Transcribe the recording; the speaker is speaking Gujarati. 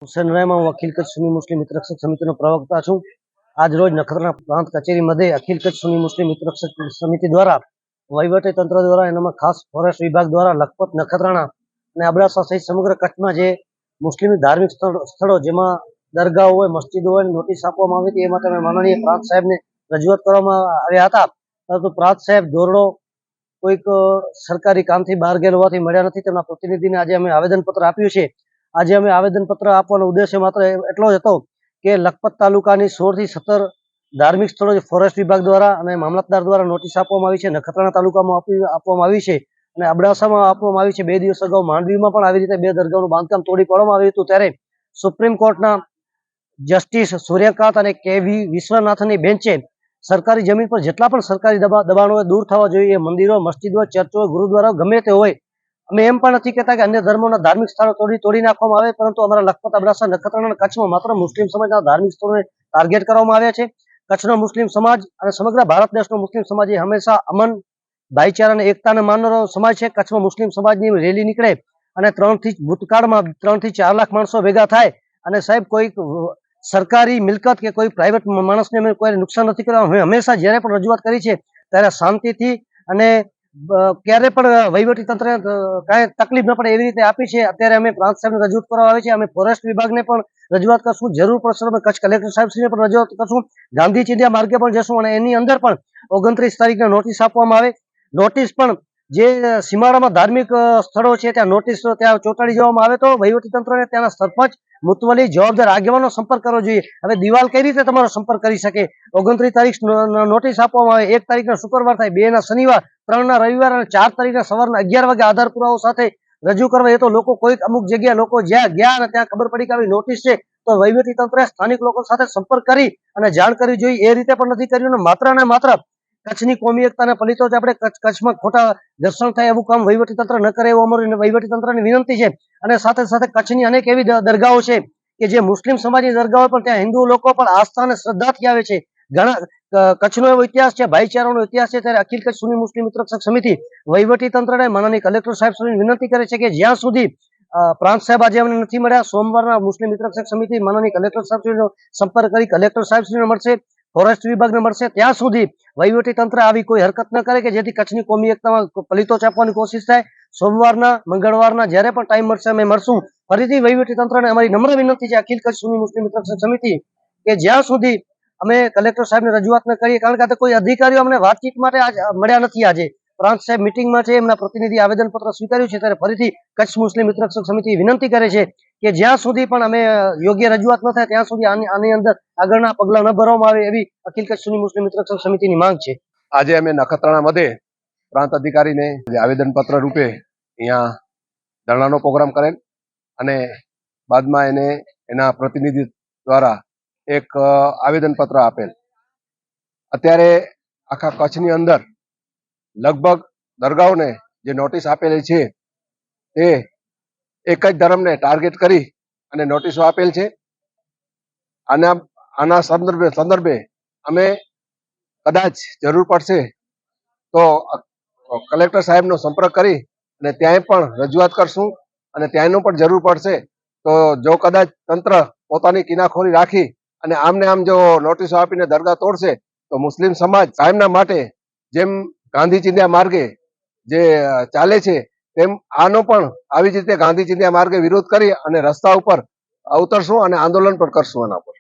હુસેન રહેમા હું અખિલ કચ્છ સુન્ની મુસ્લિમ મિત્રરક્ષક સમિતિનો પ્રવક્તા છું। આજ રોજ નખત્રાણા પ્રાંત કચેરી મધ્યે અખિલ કચ્છ સુન્ની મુસ્લિમ મિત્રરક્ષક સમિતિ દ્વારા વહીવટી તંત્ર દ્વારા એનામાં ખાસ ફોરેસ્ટ વિભાગ દ્વારા લખપત, નખત્રાણા અને અબડાસા સહિત સમગ્ર કચ્છમાં જે મુસ્લિમ ધાર્મિક સ્થળો જેમાં દરગાહ હોય, મસ્જિદો હોય નોટિસ આપવામાં આવી હતી। એ માટે માનનીય પ્રાંત સાહેબને રજૂઆત કરવામાં આવ્યા હતા, પરંતુ પ્રાંત સાહેબ દોરડો કોઈક સરકારી કામથી બહાર ગયેલ હોવાથી મળ્યા નથી। તેમના પ્રતિનિધિને આજે અમે આવેદનપત્ર આપ્યું છે। આજે અમે આવેદનપત્ર આપવાનો ઉદ્દેશ્ય માત્ર એટલો જ હતો કે લખપત તાલુકાની 16 થી 17 ધાર્મિક સ્થળો જે ફોરેસ્ટ વિભાગ દ્વારા અને મામલતદાર દ્વારા નોટિસ આપવામાં આવી છે, નખત્રાણા તાલુકામાં આપવામાં આવી છે અને અબડાસામાં આપવામાં આવી છે। 2 દિવસ અગાઉ માંડવીમાં પણ આવી રીતે 2 દરગાહોનું બાંધકામ તોડી પાડવામાં આવ્યું હતું, ત્યારે સુપ્રીમ કોર્ટના જસ્ટિસ સૂર્યકાંત અને કેવી વિશ્વનાથનની બેન્ચે સરકારી જમીન પર જેટલા પણ સરકારી દબાણો દૂર થવા જોઈએ, મંદિરો, મસ્જિદો, ચર્ચો, ગુરુદ્વારા ગમે તે હોય, અમે એમ પણ નથી કહેતા કે અન્ય ધર્મોના ધાર્મિક સ્થળો તોડી નાખવામાં આવે, પરંતુ અમારા લખપત, અબડાસા, નખત્રાણા અને કચ્છમાં માત્ર મુસ્લિમ સમાજના ધાર્મિક સ્થળોને ટાર્ગેટ કરવામાં આવ્યા છે। કચ્છનો મુસ્લિમ સમાજ અને સમગ્ર ભારત દેશનો મુસ્લિમ સમાજ એ હંમેશા અમન, ભાઈચારા અને એકતાને માનનારો સમાજ છે। કચ્છમાં મુસ્લિમ સમાજની રેલી નીકળે અને ભૂતકાળમાં 3 થી 4 લાખ માણસો ભેગા થાય અને સાહેબ કોઈ સરકારી મિલકત કે કોઈ પ્રાઇવેટ માણસને અમે કોઈ નુકસાન નથી કરવા। અમે હંમેશા જ્યારે પણ રજૂઆત કરી છે ત્યારે શાંતિથી અને ક્યારે પણ વહીવટી તંત્રને કાંઈ તકલીફ ન પડે એવી રીતે આપી છે। અત્યારે અમે પ્રાંત સાહેબને રજૂઆત કરવા આવી છે, અમે ફોરેસ્ટ વિભાગને પણ રજૂઆત કરશું, જરૂર પડશે અમે કચ્છ કલેક્ટર સાહેબશ્રીને પણ રજૂઆત કરશું, ગાંધી ચિંધ્યા માર્ગે પણ જશું અને એની અંદર પણ 29 તારીખને નોટિસ આપવામાં આવે। નોટિસ પણ જે સીમાડામાં ધાર્મિક સ્થળો છે ત્યાં નોટિસ ત્યાં ચોંટાડી જવામાં આવે તો વહીવટી તંત્રને ત્યાંના સરપંચ, મુતવલી, જવાબદાર આગેવાનો સંપર્ક કરવો જોઈએ। હવે દિવાલ કઈ રીતે તમારો સંપર્ક કરી શકે? 29 તારીખ નોટિસ આપવામાં આવે, 1 તારીખના શુક્રવાર થાય, 2 ના શનિવાર, 3 ના રવિવાર અને 4 તારીખના સવારના 11 વાગે આધાર પુરાવો સાથે રજૂ કરવા। એ તો લોકો કોઈક અમુક જગ્યાએ લોકો જ્યાં ગયા અને ત્યાં ખબર પડી કે આવી નોટિસ છે તો વહીવટી તંત્રે સ્થાનિક લોકો સાથે સંપર્ક કરી અને જાણ કરવી જોઈએ, એ રીતે પણ નથી કર્યું। માત્ર ને માત્ર કચ્છની કોમી એકતાને પલિતો જ આપણે કચ્છમાં ખોટા ઘર્ષણ થાય એવું કામ વહીવટી તંત્ર ન કરે એવો અમારી વહીવટી તંત્રની વિનંતી છે। અને સાથે સાથે કચ્છની અનેક એવી દરગાહો છે કે જે મુસ્લિમ સમાજની દરગાહો પણ ત્યાં હિન્દુ લોકો પણ આસ્થા અને શ્રદ્ધાથી આવે છે। ઘણા કચ્છનો એવો ઇતિહાસ છે, ભાઈચારાનો ઇતિહાસ છે, ત્યારે અખિલ કચ્છ સુન્ની મુસ્લિમ મિત્રરક્ષક સમિતિ વહીવટી તંત્રને માનનીય કલેક્ટર સાહેબ સુધી વિનંતી કરે છે કે જ્યાં સુધી પ્રાંત સાહેબ આજે અમને નથી મળ્યા, સોમવારના મુસ્લિમ મિત્રરક્ષક સમિતિ માનનીય કલેક્ટર સાહેબશ્રીનો સંપર્ક કરી કલેક્ટર સાહેબશ્રીને મળશે, ફોરેસ્ટ વિભાગને મળશે, ત્યાં સુધી વહીવટી તંત્ર આવી કોઈ હરકત ન કરે કે જેથી કચ્છની કોમી એકતામાં પલિતો ચાપવાની કોશિશ થાય। સોમવારના, મંગળવારના જ્યારે પણ ટાઈમ મળશે અમે મળશું। ફરીથી વહીવટી તંત્રને અમારી નમ્ર વિનંતી છે અખિલ કચ્છ સુન્ની મુસ્લિમ મિત્રરક્ષક સમિતિ કે જ્યાં સુધી અમે કલેક્ટર સાહેબને રજૂઆત ન કરીએ, કારણ કે કોઈ અધિકારીઓ અમને વાતચીત માટે મળ્યા નથી। આજે પ્રાંત સાહેબ મિટિંગમાં છે, એમના પ્રતિનિધિ આવેદનપત્ર સ્વીકાર્યું છે, ત્યારે ફરીથી કચ્છ મુસ્લિમ મિત્રરક્ષક સમિતિ વિનંતી કરે છે કે જ્યાં સુધી પણ અમે યોગ્ય રજૂઆત ન થાય ત્યાં સુધી આની અંદર આગળના પગલા ન ભરવામાં આવે એવી અખિલ કચ્છ સુન્ની મુસ્લિમ મિત્રરક્ષક સમિતિની માંગ છે। આજે અમે નખત્રાણા મધ્યે પ્રાંત અધિકારીને આવેદનપત્ર રૂપે અહીંયા ધરણાનો પ્રોગ્રામ કરેલ અને બાદમાં એને એના પ્રતિનિધિ દ્વારા એક આવેદનપત્ર આપેલ। અત્યારે આખા કચ્છની અંદર લગભગ દરગાહોને જે નોટિસ આપેલી છે તે એક જ ધર્મને ટાર્ગેટ કરી અને નોટિસો આપેલ છે। આના સંદર્ભે અમે કદાચ જરૂર પડશે તો કલેક્ટર સાહેબનો સંપર્ક કરી અને ત્યાંય પણ રજૂઆત કરશું અને ત્યાંનું પણ જરૂર પડશે તો જો કદાચ તંત્ર પોતાની કિનાખોરી રાખી અને આમને આમ જો નોટિસો આપીને દરગાહ તોડશે તો મુસ્લિમ સમાજ કાયમના માટે જેમ ગાંધી ચિંધ્યા માર્ગે જે ચાલે છે તેમ આનો પણ આવી જ રીતે ગાંધી ચિંધ્યા માર્ગે વિરોધ કરી અને રસ્તા ઉપર ઉતરશું અને આંદોલન પણ કરશું આના પર।